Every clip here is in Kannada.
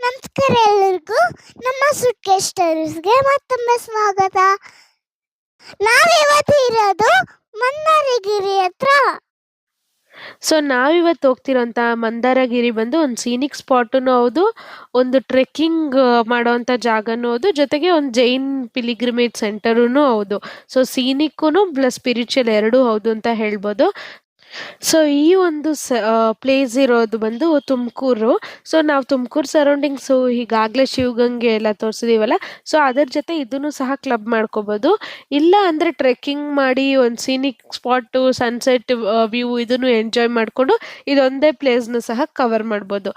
ನಮಸ್ಕಾರ ಎಲ್ಲರಿಗೂ. ನಮ್ಮ ಸುಟ್ಕೇಸ್ ಸ್ಟೋರೀಸ್ಗೆ ಮತ್ತೊಮ್ಮೆ ಸ್ವಾಗತ. ನಾವಿವತ್ತು ಇರೋದು ಮಂದಾರಗಿರಿ ಹತ್ರ. ಸೊ ನಾವಿವತ್ತು ಹೋಗ್ತಿರೋಂಥ ಮಂದಾರಗಿರಿ ಬಂದು ಒಂದು ಸೀನಿಕ್ ಸ್ಪಾಟೂ ಹೌದು, ಒಂದು ಟ್ರೆಕ್ಕಿಂಗ್ ಮಾಡೋವಂಥ ಜಾಗನೂ ಹೌದು, ಜೊತೆಗೆ ಒಂದು ಜೈನ್ ಪಿಲಿಗ್ರಿಮೇಜ್ ಸೆಂಟರೂ ಹೌದು. ಸೊ ಸೀನಿಕ್ಕೂ ಪ್ಲಸ್ ಸ್ಪಿರಿಚುವಲ್ ಎರಡೂ ಹೌದು ಅಂತ ಹೇಳ್ಬೋದು. ಸೊ ಈ ಒಂದು ಪ್ಲೇಸ್ ಇರೋದು ಬಂದು ತುಮಕೂರು. ಸೊ ನಾವು ತುಮಕೂರು ಸರೌಂಡಿಂಗ್ಸು ಈಗಾಗಲೇ ಶಿವಗಂಗೆ ಎಲ್ಲ ತೋರಿಸಿದೀವಲ್ಲ, ಸೊ ಅದರ ಜೊತೆ ಇದನ್ನು ಸಹ ಕ್ಲಬ್ ಮಾಡ್ಕೋಬೋದು. ಇಲ್ಲ ಅಂದರೆ ಟ್ರೆಕ್ಕಿಂಗ್ ಮಾಡಿ ಒಂದು ಸೀನಿಕ್ ಸ್ಪಾಟು, ಸನ್ಸೆಟ್ ವ್ಯೂ ಇದನ್ನು ಎಂಜಾಯ್ ಮಾಡಿಕೊಂಡು ಇದೊಂದೇ ಪ್ಲೇಸ್ನು ಸಹ ಕವರ್ ಮಾಡ್ಬೋದು.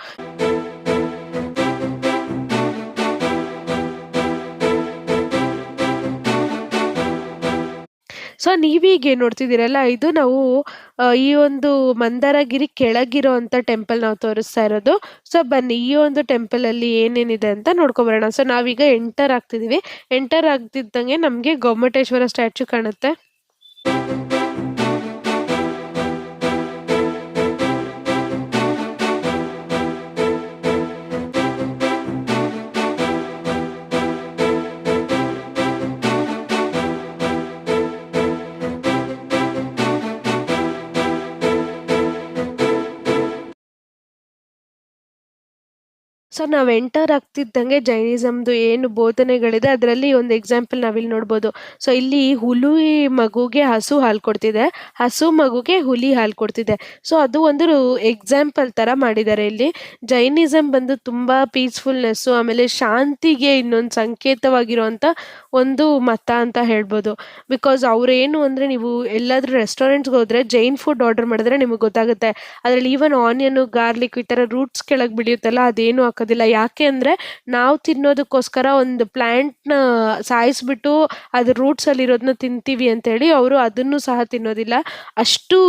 ಸೊ ನೀವೀಗ ಏನು ನೋಡ್ತಿದ್ದೀರಲ್ಲ, ಇದು ನಾವು ಈ ಒಂದು ಮಂದಾರಗಿರಿ ಕೆಳಗಿರೋ ಅಂಥ ಟೆಂಪಲ್ ನಾವು ತೋರಿಸ್ತಾ ಇರೋದು. ಸೊ ಬನ್ನಿ ಈ ಒಂದು ಟೆಂಪಲಲ್ಲಿ ಏನೇನಿದೆ ಅಂತ ನೋಡ್ಕೊಬರೋಣ. ಸೊ ನಾವೀಗ ಎಂಟರ್ ಆಗ್ತಿದ್ದೀವಿ. ಎಂಟರ್ ಆಗ್ತಿದ್ದಂಗೆ ನಮಗೆ ಗೊಮ್ಮಟೇಶ್ವರ ಸ್ಟ್ಯಾಚು ಕಾಣುತ್ತೆ. ಸೊ ನಾವು ಎಂಟರ್ ಆಗ್ತಿದ್ದಂಗೆ ಜೈನಿಸಮ್ದು ಏನು ಬೋಧನೆಗಳಿದೆ ಅದರಲ್ಲಿ ಒಂದು ಎಕ್ಸಾಂಪಲ್ ನಾವಿಲ್ಲಿ ನೋಡ್ಬೋದು. ಸೊ ಇಲ್ಲಿ ಹುಲಿ ಮಗುಗೆ ಹಸು ಹಾಲು ಕೊಡ್ತಿದೆ, ಹಸು ಮಗುಗೆ ಹುಲಿ ಹಾಲು ಕೊಡ್ತಿದೆ. ಸೊ ಅದು ಒಂದು ಎಕ್ಸಾಂಪಲ್ ಥರ ಮಾಡಿದ್ದಾರೆ ಇಲ್ಲಿ. ಜೈನಿಸಮ್ ಬಂದು ತುಂಬ ಪೀಸ್ಫುಲ್ನೆಸ್ಸು, ಆಮೇಲೆ ಶಾಂತಿಗೆ ಇನ್ನೊಂದು ಸಂಕೇತವಾಗಿರುವಂಥ ಒಂದು ಮತ ಅಂತ ಹೇಳ್ಬೋದು. ಬಿಕಾಸ್ ಅವ್ರೇನು ಅಂದರೆ, ನೀವು ಎಲ್ಲಾದರೂ ರೆಸ್ಟೋರೆಂಟ್ಸ್ಗೆ ಹೋದರೆ ಜೈನ್ ಫುಡ್ ಆರ್ಡರ್ ಮಾಡಿದ್ರೆ ನಿಮಗೆ ಗೊತ್ತಾಗುತ್ತೆ, ಅದರಲ್ಲಿ ಈವನ್ ಆನಿಯನು, ಗಾರ್ಲಿಕ್ ಈ ಥರ ರೂಟ್ಸ್ ಕೆಳಗೆ ಬೆಳೆಯುತ್ತಲ್ಲ ಅದೇನು ಹಾಕೋದಿಲ್ಲ. ಯಾಕೆ ಅಂದರೆ ನಾವು ತಿನ್ನೋದಕ್ಕೋಸ್ಕರ ಒಂದು ಪ್ಲ್ಯಾಂಟ್ನ ಸಾಯಿಸ್ಬಿಟ್ಟು ಅದು ರೂಟ್ಸಲ್ಲಿರೋದನ್ನ ತಿಂತೀವಿ ಅಂತೇಳಿ ಅವರು ಅದನ್ನು ಸಹ ತಿನ್ನೋದಿಲ್ಲ. ಅಷ್ಟು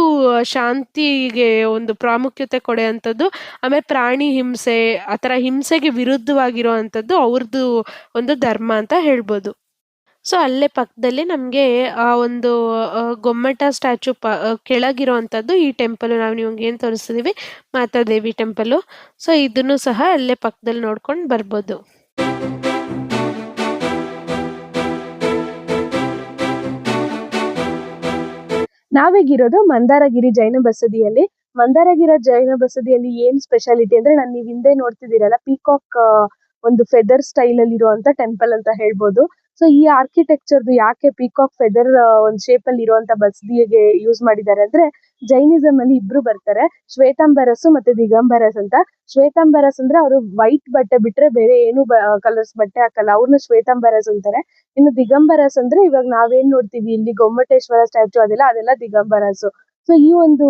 ಶಾಂತಿಗೆ ಒಂದು ಪ್ರಾಮುಖ್ಯತೆ ಕೊಡುವಂಥದ್ದು. ಆಮೇಲೆ ಪ್ರಾಣಿ ಹಿಂಸೆ, ಆ ಥರ ಹಿಂಸೆಗೆ ವಿರುದ್ಧವಾಗಿರೋ ಅಂಥದ್ದು ಅವ್ರದ್ದು ಒಂದು ಧರ್ಮ ಅಂತ ಹೇಳ್ಬೋದು. ಸೊ ಅಲ್ಲೇ ಪಕ್ಕದಲ್ಲಿ ನಮಗೆ ಆ ಒಂದು ಗೊಮ್ಮಟ ಸ್ಟ್ಯಾಚು ಕೆಳಗಿರೋ ಅಂಥದ್ದು ಈ ಟೆಂಪಲು. ನಾವು ನಿಮ್ಗೆ ಏನು ತೋರಿಸ್ತಿದ್ದೀವಿ, ಮಾತಾದೇವಿ ಟೆಂಪಲು. ಸೊ ಇದನ್ನು ಸಹ ಅಲ್ಲೇ ಪಕ್ಕದಲ್ಲಿ ನೋಡ್ಕೊಂಡು ಬರ್ಬೋದು. ನಾವೀಗಿರೋದು ಮಂದಾರಗಿರಿ ಜೈನ ಬಸದಿಯಲ್ಲಿ. ಮಂದಾರಗಿರಿ ಜೈನ ಬಸದಿಯಲ್ಲಿ ಏನ್ ಸ್ಪೆಷಾಲಿಟಿ ಅಂದ್ರೆ, ನೀವು ಹಿಂದೆ ನೋಡ್ತಿದ್ದೀರಲ್ಲ ಪೀಕಾಕ್ ಒಂದು ಫೆದರ್ ಸ್ಟೈಲ್ ಅಲ್ಲಿ ಇರುವಂತ ಟೆಂಪಲ್ ಅಂತ ಹೇಳ್ಬೋದು. ಸೊ ಈ ಆರ್ಕಿಟೆಕ್ಚರ್ದು ಯಾಕೆ ಪೀಕಾಕ್ ಫೆದರ್ ಒಂದು ಶೇಪ್ ಅಲ್ಲಿ ಇರುವಂತ ಬಸದಿಗೆ ಯೂಸ್ ಮಾಡಿದ್ದಾರೆ ಅಂದ್ರೆ, ಜೈನಿಸಮ್ ಅಲ್ಲಿ ಇಬ್ರು ಬರ್ತಾರೆ, ಶ್ವೇತಾಂಬರಸ್ ಮತ್ತೆ ದಿಗಂಬರಸ್ ಅಂತ. ಶ್ವೇತಾಂಬರಸ್ ಅಂದ್ರೆ ಅವರು ವೈಟ್ ಬಟ್ಟೆ ಬಿಟ್ರೆ ಬೇರೆ ಏನು ಕಲರ್ಸ್ ಬಟ್ಟೆ ಹಾಕಲ್ಲ, ಅವ್ರನ್ನ ಶ್ವೇತಾಂಬರಸ್ ಅಂತಾರೆ. ಇನ್ನು ದಿಗಂಬರಸ್ ಅಂದ್ರೆ ಇವಾಗ ನಾವೇನ್ ನೋಡ್ತೀವಿ ಇಲ್ಲಿ ಗೊಮ್ಮಟೇಶ್ವರ ಸ್ಟ್ಯಾಚು ಅದೆಲ್ಲ ದಿಗಂಬರಸ್. ಸೊ ಈ ಒಂದು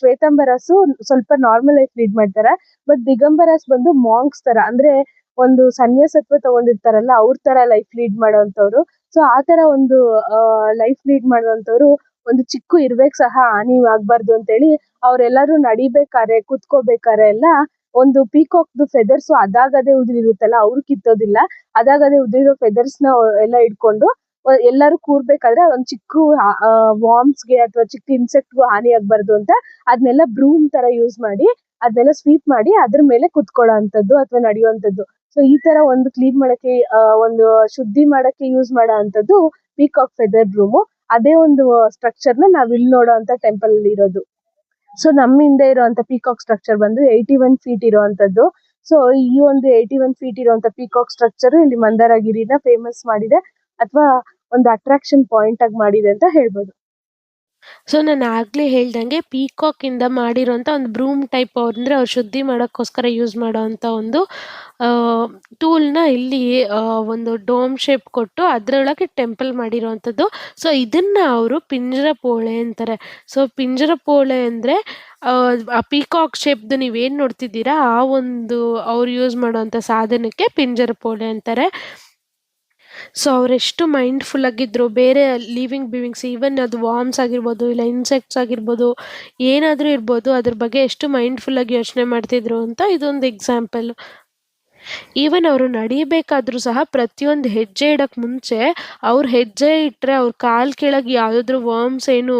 ಶ್ವೇತಾಂಬರಸು ಸ್ವಲ್ಪ ನಾರ್ಮಲ್ ಲೈಫ್ ಲೀಡ್ ಮಾಡ್ತಾರೆ. ಬಟ್ ದಿಗಂಬರಸ್ ಬಂದು ಮಾಂಕ್ಸ್ ತರ, ಅಂದ್ರೆ ಒಂದು ಸನ್ಯಾಸತ್ವ ತಗೊಂಡಿರ್ತಾರಲ್ಲ ಅವ್ರ ತರ ಲೈಫ್ ಲೀಡ್ ಮಾಡೋಂಥವ್ರು. ಸೊ ಆ ತರ ಒಂದು ಲೈಫ್ ಲೀಡ್ ಮಾಡುವಂತವ್ರು ಒಂದು ಚಿಕ್ಕ ಇರ್ಬೇಕು ಸಹ ಹಾನಿ ಆಗ್ಬಾರ್ದು ಅಂತೇಳಿ ಅವ್ರೆಲ್ಲರೂ ನಡಿಬೇಕಾರೆ ಕುತ್ಕೋಬೇಕಾರೆ ಎಲ್ಲ ಒಂದು ಪೀಕಾಕ್ದು ಫೆದರ್ಸ್ ಅದಾಗದೇ ಉದುರಿರುತ್ತಲ್ಲ ಅವ್ರು ಕಿತ್ತೋದಿಲ್ಲ, ಅದಾಗದೇ ಉದುರಿರೋ ಫೆದರ್ಸ್ ನ ಎಲ್ಲ ಇಟ್ಕೊಂಡು ಎಲ್ಲರೂ ಕೂರ್ಬೇಕಾದ್ರೆ ಒಂದ್ ಚಿಕ್ಕ ವಾರ್ಮ್ಸ್ಗೆ ಅಥವಾ ಚಿಕ್ಕ ಇನ್ಸೆಕ್ಟ್ಗೂ ಹಾನಿ ಆಗ್ಬಾರ್ದು ಅಂತ ಅದನ್ನೆಲ್ಲ ಬ್ರೂಮ್ ತರ ಯೂಸ್ ಮಾಡಿ ಅದನ್ನೆಲ್ಲ ಸ್ವೀಪ್ ಮಾಡಿ ಅದ್ರ ಮೇಲೆ ಕುತ್ಕೊಳ್ಳೋ ಅಂತದ್ದು ಅಥವಾ ನಡೆಯುವಂತದ್ದು. ಸೊ ಈ ತರ ಒಂದು ಕ್ಲೀನ್ ಮಾಡಕ್ಕೆ ಒಂದು ಶುದ್ಧಿ ಮಾಡಕ್ಕೆ ಯೂಸ್ ಮಾಡೋ ಅಂತದ್ದು ಪೀಕಾಕ್ ಫೆದರ್ ಬ್ರೂಮು. ಅದೇ ಒಂದು ಸ್ಟ್ರಕ್ಚರ್ ನ ನಾವ್ ಇಲ್ಲಿ ನೋಡೋ ಅಂತ ಟೆಂಪಲ್ ಅಲ್ಲಿ ಇರೋದು. ಸೊ ನಮ್ಮ ಹಿಂದೆ ಇರುವಂತ ಪೀಕಾಕ್ ಸ್ಟ್ರಕ್ಚರ್ ಬಂದು 81 ಫೀಟ್ ಇರುವಂತದ್ದು. ಸೊ ಈ ಒಂದು 81 ಫೀಟ್ ಇರುವಂತ ಪೀಕಾಕ್ ಸ್ಟ್ರಕ್ಚರ್ ಇಲ್ಲಿ ಮಂದಾರಗಿರಿನ ಫೇಮಸ್ ಮಾಡಿದೆ ಅಥವಾ ಒಂದು ಅಟ್ರಾಕ್ಷನ್ ಪಾಯಿಂಟ್ ಆಗಿ ಮಾಡಿದೆ ಅಂತ ಹೇಳ್ಬೋದು. ಸೊ ನಾನು ಆಗ್ಲೇ ಹೇಳ್ದಂಗೆ ಪೀಕಾಕ್ ಇಂದ ಮಾಡಿರೋಂಥ ಒಂದು ಬ್ರೂಮ್ ಟೈಪ್, ಅಂದ್ರೆ ಅವ್ರು ಶುದ್ಧಿ ಮಾಡೋಕ್ಕೋಸ್ಕರ ಯೂಸ್ ಮಾಡೋವಂಥ ಒಂದು ಟೂಲ್ನ ಇಲ್ಲಿ ಒಂದು ಡೋಮ್ ಶೇಪ್ ಕೊಟ್ಟು ಅದರೊಳಗೆ ಟೆಂಪಲ್ ಮಾಡಿರೋವಂಥದ್ದು. ಸೊ ಇದನ್ನ ಅವರು ಪಿಂಜರಪೋಳೆ ಅಂತಾರೆ. ಸೊ ಪಿಂಜರಪೋಳೆ ಅಂದರೆ ಆ ಪೀಕಾಕ್ ಶೇಪ್ದು ನೀವೇನು ನೋಡ್ತಿದ್ದೀರಾ ಆ ಒಂದು ಅವ್ರು ಯೂಸ್ ಮಾಡೋವಂಥ ಸಾಧನಕ್ಕೆ ಪಿಂಜರಪೋಳೆ ಅಂತಾರೆ. ಸೊ ಅವರೆಷ್ಟು ಮೈಂಡ್ಫುಲ್ ಆಗಿದ್ರು, ಬೇರೆ ಲಿವಿಂಗ್ ಬೀಯಿಂಗ್ಸ್ ಈವನ್ ಅದು ವಾರ್ಮ್ಸ್ ಆಗಿರ್ಬೋದು, ಇಲ್ಲ ಇನ್ಸೆಕ್ಟ್ಸ್ ಆಗಿರ್ಬೋದು, ಏನಾದರೂ ಇರ್ಬೋದು, ಅದ್ರ ಬಗ್ಗೆ ಎಷ್ಟು ಮೈಂಡ್ಫುಲ್ ಆಗಿ ಯೋಚನೆ ಮಾಡ್ತಿದ್ರು ಅಂತ ಇದೊಂದು ಎಕ್ಸಾಂಪಲ್. ಈವನ್ ಅವರು ನಡಿಬೇಕಾದ್ರೂ ಸಹ ಪ್ರತಿಯೊಂದು ಹೆಜ್ಜೆ ಇಡಕ್ಕೆ ಮುಂಚೆ ಅವ್ರು ಹೆಜ್ಜೆ ಇಟ್ಟರೆ ಅವ್ರ ಕಾಲು ಕೆಳಗೆ ಯಾವುದಾದ್ರೂ ವರ್ಮ್ಸ್ ಏನು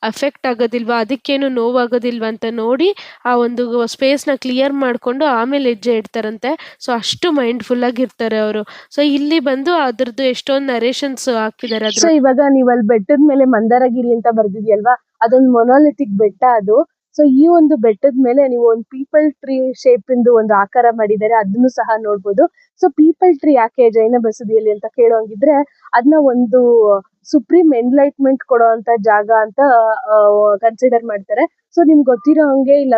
ಅಫೆಕ್ಟ್ ಆಗೋದಿಲ್ವಾ, ಅದಕ್ಕೇನು ನೋವಾಗೋದಿಲ್ವಾ ಅಂತ ನೋಡಿ ಆ ಒಂದು ಸ್ಪೇಸ್ನ ಕ್ಲಿಯರ್ ಮಾಡಿಕೊಂಡು ಆಮೇಲೆ ಹೆಜ್ಜೆ ಇಡ್ತಾರಂತೆ. ಸೊ ಅಷ್ಟು ಮೈಂಡ್ಫುಲ್ಲಾಗಿರ್ತಾರೆ ಅವರು. ಸೊ ಇಲ್ಲಿ ಬಂದು ಅದ್ರದ್ದು ಎಷ್ಟೊಂದು ನರೇಷನ್ಸ್ ಹಾಕಿದ್ದಾರೆ ಸೊ ಅದ್ರ. ಇವಾಗ ನೀವು ಅಲ್ಲಿ ಬೆಟ್ಟದ ಮೇಲೆ ಮಂದಾರಗಿರಿ ಅಂತ ಬರ್ದಿದ್ಯಲ್ವಾ, ಅದೊಂದು ಮೊನೋಲಿಥಿಕ್ ಬೆಟ್ಟ ಅದು. ಸೊ ಈ ಒಂದು ಬೆಟ್ಟದ ಮೇಲೆ ನೀವು ಒಂದು ಪೀಪಲ್ ಟ್ರೀ ಶೇಪ್ ಇಂದು ಒಂದು ಆಕಾರ ಮಾಡಿದ್ದಾರೆ, ಅದನ್ನು ಸಹ ನೋಡ್ಬೋದು. ಸೊ ಪೀಪಲ್ ಟ್ರೀ ಯಾಕೆ ಜೈನ ಬಸದಿಯಲ್ಲಿ ಅಂತ ಕೇಳೋಂಗಿದ್ರೆ, ಅದನ್ನ ಒಂದು ಸುಪ್ರೀಂ ಎನ್ಲೈಟ್ಮೆಂಟ್ ಕೊಡೋ ಅಂತ ಜಾಗ ಅಂತ ಕನ್ಸಿಡರ್ ಮಾಡ್ತಾರೆ. ಸೊ ನಿಮ್ಗೆ ಗೊತ್ತಿರೋ ಹಂಗೆ ಇಲ್ಲ,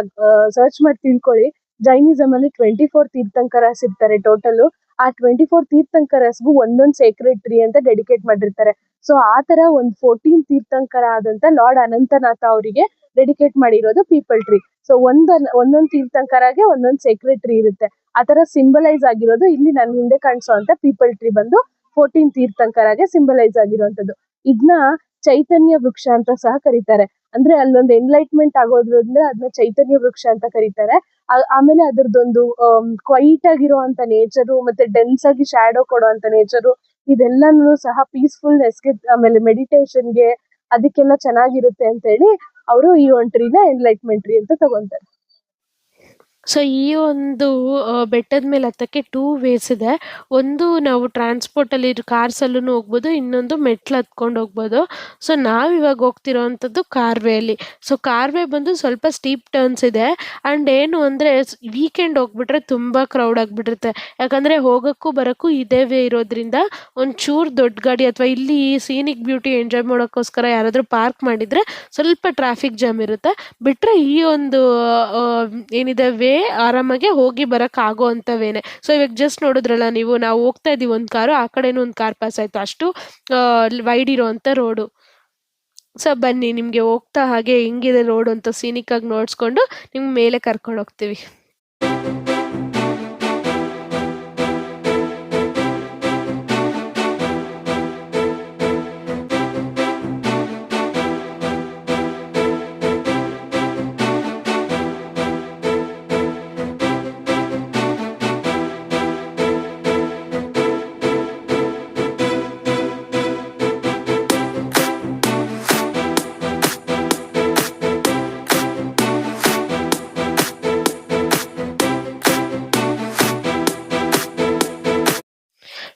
ಸರ್ಚ್ ಮಾಡಿ ತಿಳ್ಕೊಳ್ಳಿ. ಜೈನಿಸಮ್ ಅಲ್ಲಿ 24 ತೀರ್ಥಂಕರಸ್ ಇರ್ತಾರೆ ಟೋಟಲ್. ಆ 24 ತೀರ್ಥಂಕರಸ್ಗೂ ಒಂದೊಂದು ಸೇಕ್ರೆಡ್ ಟ್ರೀ ಅಂತ ಡೆಡಿಕೇಟ್ ಮಾಡಿರ್ತಾರೆ. ಸೊ ಆ ತರ ಒಂದು 14 ತೀರ್ಥಂಕರ ಆದಂತ ಲಾರ್ಡ್ ಅನಂತನಾಥ ಅವರಿಗೆ ಡೆಡಿಕೇಟ್ ಮಾಡಿರೋದು ಪೀಪಲ್ ಟ್ರೀ. ಸೊ ಒಂದೊಂದು ತೀರ್ಥಂಕರಗೆ ಒಂದೊಂದು ಸೇಕ್ರೆಡ್ ಟ್ರೀ ಇರುತ್ತೆ. ಆ ತರ ಸಿಂಬಲೈಸ್ ಆಗಿರೋದು ಇಲ್ಲಿ ನನ್ನ ಹಿಂದೆ ಕಾಣಿಸುವಂತ ಪೀಪಲ್ ಟ್ರೀ ಬಂದು 14 ತೀರ್ಥಂಕರಗೆ ಸಿಂಬಲೈಸ್ ಆಗಿರುವಂತದ್ದು. ಇದನ್ನ ಚೈತನ್ಯ ವೃಕ್ಷ ಅಂತ ಸಹ ಕರೀತಾರೆ. ಅಂದ್ರೆ ಅಲ್ಲೊಂದು ಎನ್ಲೈಟ್ಮೆಂಟ್ ಆಗೋದ್ರಿಂದ ಅದನ್ನ ಚೈತನ್ಯ ವೃಕ್ಷ ಅಂತ ಕರೀತಾರೆ. ಆಮೇಲೆ ಅದ್ರದ್ದೊಂದು ಕ್ವೈಟ್ ಆಗಿರುವಂತ ನೇಚರು, ಮತ್ತೆ ಡೆನ್ಸ್ ಆಗಿ ಶ್ಯಾಡೋ ಕೊಡುವಂತ ನೇಚರು, ಇದೆಲ್ಲನೂ ಸಹ ಪೀಸ್ಫುಲ್ನೆಸ್ಗೆ ಆಮೇಲೆ ಮೆಡಿಟೇಷನ್ಗೆ ಅದಕ್ಕೆಲ್ಲ ಚೆನ್ನಾಗಿರುತ್ತೆ ಅಂತ ಹೇಳಿ ಅವರು ಈ ಒಂದು ಟ್ರೀನ ಎನ್ಲೈಟ್ಮೆಂಟ್ ಟ್ರೀ ಅಂತ ತಗೊಂತಾರೆ. ಸೊ ಈ ಒಂದು ಬೆಟ್ಟದ ಮೇಲೆ ಹತ್ತಕ್ಕೆ 2 ವೇಸ್ ಇದೆ. ಒಂದು ನಾವು ಟ್ರಾನ್ಸ್‌ಪೋರ್ಟಲ್ಲಿ ಕಾರ್ಸಲ್ಲೂ ಹೋಗ್ಬೋದು, ಇನ್ನೊಂದು ಮೆಟ್ಲು ಹತ್ಕೊಂಡು ಹೋಗ್ಬೋದು. ಸೊ ನಾವಿವಾಗ ಹೋಗ್ತಿರೋವಂಥದ್ದು ಕಾರ್ ವೇಯಲ್ಲಿ. ಸೊ ಕಾರ್ ವೇ ಬಂದು ಸ್ವಲ್ಪ ಸ್ಟೀಪ್ ಟರ್ನ್ಸ್ ಇದೆ. ಆ್ಯಂಡ್ ಏನು ಅಂದರೆ ವೀಕೆಂಡ್ ಹೋಗ್ಬಿಟ್ರೆ ತುಂಬ ಕ್ರೌಡ್ ಆಗಿಬಿಟ್ಟಿರುತ್ತೆ. ಯಾಕಂದರೆ ಹೋಗೋಕ್ಕೂ ಬರೋಕ್ಕೂ ಇದೇ ವೇ ಇರೋದ್ರಿಂದ ಒಂಚೂರು ದೊಡ್ಡ ಗಾಡಿ ಅಥವಾ ಇಲ್ಲಿ ಸೀನಿಕ್ ಬ್ಯೂಟಿ ಎಂಜಾಯ್ ಮಾಡೋಕ್ಕೋಸ್ಕರ ಯಾರಾದರೂ ಪಾರ್ಕ್ ಮಾಡಿದರೆ ಸ್ವಲ್ಪ ಟ್ರಾಫಿಕ್ ಜಾಮ್ ಇರುತ್ತೆ. ಬಿಟ್ಟರೆ ಈ ಒಂದು ಏನಿದೆ ವೇ ಆರಾಮಾಗಿ ಹೋಗಿ ಬರಕ್ ಆಗೋ ವೇನೆ. ಸೊ ಇವಾಗ ಜಸ್ಟ್ ನೋಡಿದ್ರಲ್ಲ ನೀವು, ನಾವು ಹೋಗ್ತಾ ಇದೀವಿ ಒಂದು ಕಾರು, ಆ ಕಡೆನೂ ಒಂದು ಕಾರ್ ಪಾಸ್ ಆಯ್ತು. ಅಷ್ಟು ವೈಡ್ ಇರೋಂಥ ರೋಡು. ಸೊ ಬನ್ನಿ, ನಿಮಗೆ ಹೋಗ್ತಾ ಹಾಗೆ ಹೆಂಗಿದೆ ರೋಡ್ ಅಂತ ಸೀನಿಕ್ ಆಗಿ ನೋಡ್ಸ್ಕೊಂಡು ನಿಮ್ಗೆ ಮೇಲೆ ಕರ್ಕೊಂಡು ಹೋಗ್ತೀವಿ.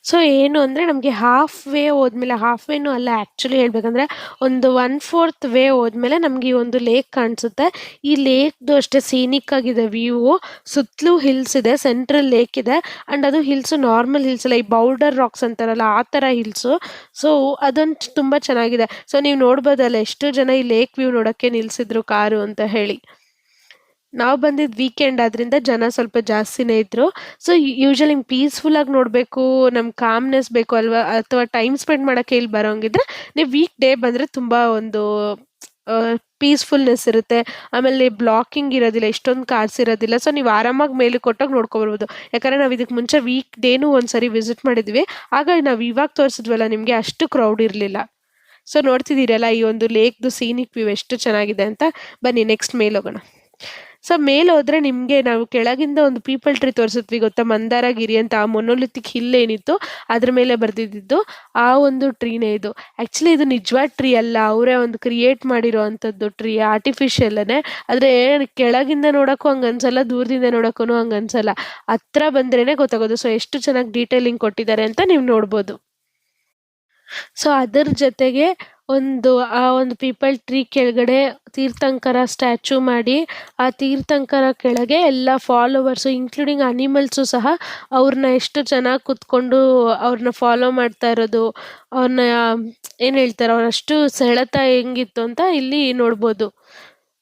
ಸೊ ಏನು ಅಂದರೆ ನಮಗೆ ಹಾಫ್ ವೇ ಹೋದ್ಮೇಲೆ, ಹಾಫ್ ವೇನೂ ಅಲ್ಲ ಆ್ಯಕ್ಚುಲಿ ಹೇಳ್ಬೇಕಂದ್ರೆ, ಒಂದು 1/4 ವೇ ಹೋದ್ಮೇಲೆ ನಮಗೆ ಈ ಒಂದು ಲೇಕ್ ಕಾಣಿಸುತ್ತೆ. ಈ ಲೇಕ್ದು ಅಷ್ಟೇ ಸೀನಿಕ್ ಆಗಿದೆ ವ್ಯೂ. ಸುತ್ತಲೂ ಹಿಲ್ಸ್ ಇದೆ, ಸೆಂಟ್ರಲ್ ಲೇಕ್ ಇದೆ. ಆ್ಯಂಡ್ ಅದು ಹಿಲ್ಸು ನಾರ್ಮಲ್ ಹಿಲ್ಸ್ ಅಲ್ಲ, ಈ ಬೌಲ್ಡರ್ ರಾಕ್ಸ್ ಅಂತಾರಲ್ಲ ಆ ಥರ ಹಿಲ್ಸು. ಸೊ ಅದೊಂದು ತುಂಬ ಚೆನ್ನಾಗಿದೆ. ಸೊ ನೀವು ನೋಡ್ಬೋದಲ್ಲ ಎಷ್ಟು ಜನ ಈ ಲೇಕ್ ವ್ಯೂ ನೋಡೋಕ್ಕೆ ನಿಲ್ಲಿಸಿದ್ರು ಕಾರು ಅಂತ ಹೇಳಿ. ನಾವು ಬಂದಿದ್ದು ವೀಕೆಂಡ್ ಆದ್ರಿಂದ ಜನ ಸ್ವಲ್ಪ ಜಾಸ್ತಿನೇ ಇದ್ರು. ಸೊ ಯೂಶುವಲಿ ಹಿಂಗೆ ಪೀಸ್‌ಫುಲ್ಲಾಗಿ ನೋಡಬೇಕು, ನಮ್ಗೆ ಕಾಮ್ನೆಸ್ ಬೇಕು ಅಲ್ವಾ, ಅಥವಾ ಟೈಮ್ ಸ್ಪೆಂಡ್ ಮಾಡೋಕ್ಕೆ ಇಲ್ಲಿ ಬರೋಂಗಿದ್ರೆ ನೀವು ವೀಕ್ ಡೇ ಬಂದರೆ ತುಂಬ ಒಂದು ಪೀಸ್‌ಫುಲ್ನೆಸ್ ಇರುತ್ತೆ. ಆಮೇಲೆ ಬ್ಲಾಕಿಂಗ್ ಇರೋದಿಲ್ಲ, ಇಷ್ಟೊಂದು ಕಾರ್ಸ್ ಇರೋದಿಲ್ಲ. ಸೊ ನೀವು ಆರಾಮಾಗಿ ಮೇಲಕ್ಕೆ ಕೊಟ್ಟೋಗಿ ನೋಡ್ಕೊಬರ್ಬೋದು. ಯಾಕಂದರೆ ನಾವು ಇದಕ್ಕೆ ಮುಂಚೆ ವೀಕ್ ಡೇನೂ ಒಂದು ಸರಿ ವಿಸಿಟ್ ಮಾಡಿದ್ವಿ. ಆಗ ನಾವು ಇವಾಗ ತೋರಿಸಿದ್ವಲ್ಲ ನಿಮಗೆ, ಅಷ್ಟು ಕ್ರೌಡ್ ಇರಲಿಲ್ಲ. ಸೊ ನೋಡ್ತಿದ್ದೀರಲ್ಲ ಈ ಒಂದು ಲೇಕ್ದು ಸೀನಿಕ್ ವ್ಯೂ ಎಷ್ಟು ಚೆನ್ನಾಗಿದೆ ಅಂತ. ಬನ್ನಿ ನೆಕ್ಸ್ಟ್ ಮೇಲೆ ಹೋಗೋಣ. ಸೊ ಮೇಲೆ ಹೋದ್ರೆ ನಿಮಗೆ ನಾವು ಕೆಳಗಿಂದ ಒಂದು ಪೀಪಲ್ ಟ್ರೀ ತೋರಿಸಿದ್ವಿ ಗೊತ್ತಾ, ಮಂದಾರಗಿರಿ ಅಂತ. ಆ ಮೊನೊಲಿಥಿಕ್ ಹಿಲ್ ಏನಿತ್ತು ಅದ್ರ ಮೇಲೆ ಬರ್ದಿದ್ದು ಆ ಒಂದು ಟ್ರೀನೇ ಇದು. ಆ್ಯಕ್ಚುಲಿ ಇದು ನಿಜವಾದ ಟ್ರೀ ಅಲ್ಲ, ಅವರೇ ಒಂದು ಕ್ರಿಯೇಟ್ ಮಾಡಿರೋ ಅಂಥದ್ದು ಟ್ರೀ, ಆರ್ಟಿಫಿಷಿಯಲ್ಲೇ. ಆದರೆ ಕೆಳಗಿಂದ ನೋಡೋಕ್ಕೂ ಹಂಗೆ ಅನ್ಸಲ್ಲ, ದೂರದಿಂದ ನೋಡೋಕ್ಕೂ ಹಂಗೆ ಅನ್ಸಲ್ಲ. ಹತ್ರ ಬಂದ್ರೇ ಗೊತ್ತಾಗೋದು. ಸೊ ಎಷ್ಟು ಚೆನ್ನಾಗಿ ಡೀಟೇಲಿಂಗ್ ಕೊಟ್ಟಿದ್ದಾರೆ ಅಂತ ನೀವು ನೋಡ್ಬೋದು. ಸೊ ಅದರ ಜೊತೆಗೆ ಆ ಒಂದು ಪೀಪಲ್ ಟ್ರೀ ಕೆಳಗಡೆ ತೀರ್ಥಂಕರ ಸ್ಟ್ಯಾಚು ಮಾಡಿ, ಆ ತೀರ್ಥಂಕರ ಕೆಳಗೆ ಎಲ್ಲ ಫಾಲೋವರ್ಸು ಇನ್ಕ್ಲೂಡಿಂಗ್ ಅನಿಮಲ್ಸು ಸಹ ಅವ್ರನ್ನ ಎಷ್ಟು ಚೆನ್ನಾಗಿ ಕೂತ್ಕೊಂಡು ಅವ್ರನ್ನ ಫಾಲೋ ಮಾಡ್ತಾ ಇರೋದು, ಅವ್ರನ್ನ ಏನು ಹೇಳ್ತಾರೆ, ಅವರಷ್ಟು ಸೆಳೆತ ಹೆಂಗಿತ್ತು ಅಂತ ಇಲ್ಲಿ ನೋಡ್ಬೋದು.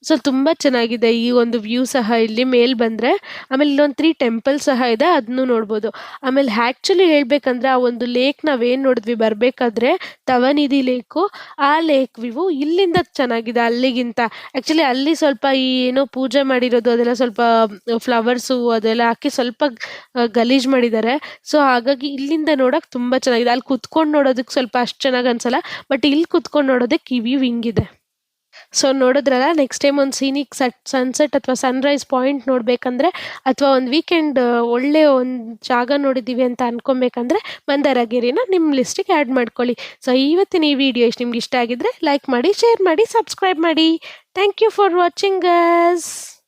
ಸೊ ತುಂಬ ಚೆನ್ನಾಗಿದೆ ಈ ಒಂದು ವ್ಯೂ ಸಹ ಇಲ್ಲಿ ಮೇಲೆ ಬಂದರೆ. ಆಮೇಲೆ ಇಲ್ಲೊಂದು 3 ಟೆಂಪಲ್ ಸಹ ಇದೆ, ಅದನ್ನು ನೋಡ್ಬೋದು. ಆಮೇಲೆ ಆ್ಯಕ್ಚುಲಿ ಹೇಳ್ಬೇಕಂದ್ರೆ ಆ ಒಂದು ಲೇಕ್ ನಾವೇನು ನೋಡಿದ್ವಿ ಬರಬೇಕಾದ್ರೆ, ತವನಿಧಿ ಲೇಕು, ಆ ಲೇಕ್ ವ್ಯೂ ಇಲ್ಲಿಂದ ಚೆನ್ನಾಗಿದೆ ಅಲ್ಲಿಗಿಂತ. ಆ್ಯಕ್ಚುಲಿ ಅಲ್ಲಿ ಸ್ವಲ್ಪ ಈ ಏನೋ ಪೂಜೆ ಮಾಡಿರೋದು ಅದೆಲ್ಲ ಸ್ವಲ್ಪ ಫ್ಲವರ್ಸು ಅದೆಲ್ಲ ಹಾಕಿ ಸ್ವಲ್ಪ ಗಲೀಜು ಮಾಡಿದ್ದಾರೆ. ಸೊ ಹಾಗಾಗಿ ಇಲ್ಲಿಂದ ನೋಡೋಕೆ ತುಂಬ ಚೆನ್ನಾಗಿದೆ. ಅಲ್ಲಿ ಕುತ್ಕೊಂಡು ನೋಡೋದಕ್ಕೆ ಸ್ವಲ್ಪ ಅಷ್ಟು ಚೆನ್ನಾಗಿ ಅನ್ಸಲ್ಲ, ಬಟ್ ಇಲ್ಲಿ ಕುತ್ಕೊಂಡು ನೋಡೋದಕ್ಕೆ ಈ ವ್ಯೂ ಹಿಂಗಿದೆ. ಸೊ ನೋಡಿದ್ರಲ್ಲ, ನೆಕ್ಸ್ಟ್ ಟೈಮ್ ಒಂದು ಸೀನಿಕ್ ಸನ್ಸೆಟ್ ಅಥವಾ ಸನ್ರೈಸ್ ಪಾಯಿಂಟ್ ನೋಡಬೇಕಂದ್ರೆ ಅಥವಾ ಒಂದು ವೀಕೆಂಡ್ ಒಳ್ಳೆ ಒಂದು ಜಾಗ ನೋಡಿದ್ದೀವಿ ಅಂತ ಅನ್ಕೊಬೇಕಂದ್ರೆ ಮಂದಾರಗಿರಿನ ನಿಮ್ಮ ಲಿಸ್ಟಿಗೆ ಆ್ಯಡ್ ಮಾಡ್ಕೊಳ್ಳಿ. ಸೊ ಇವತ್ತಿನ ಈ ವಿಡಿಯೋ ಇಷ್ಟು ನಿಮ್ಗೆ ಇಷ್ಟ ಆಗಿದ್ರೆ ಲೈಕ್ ಮಾಡಿ, ಶೇರ್ ಮಾಡಿ, ಸಬ್ಸ್ಕ್ರೈಬ್ ಮಾಡಿ. Thank you for watching guys.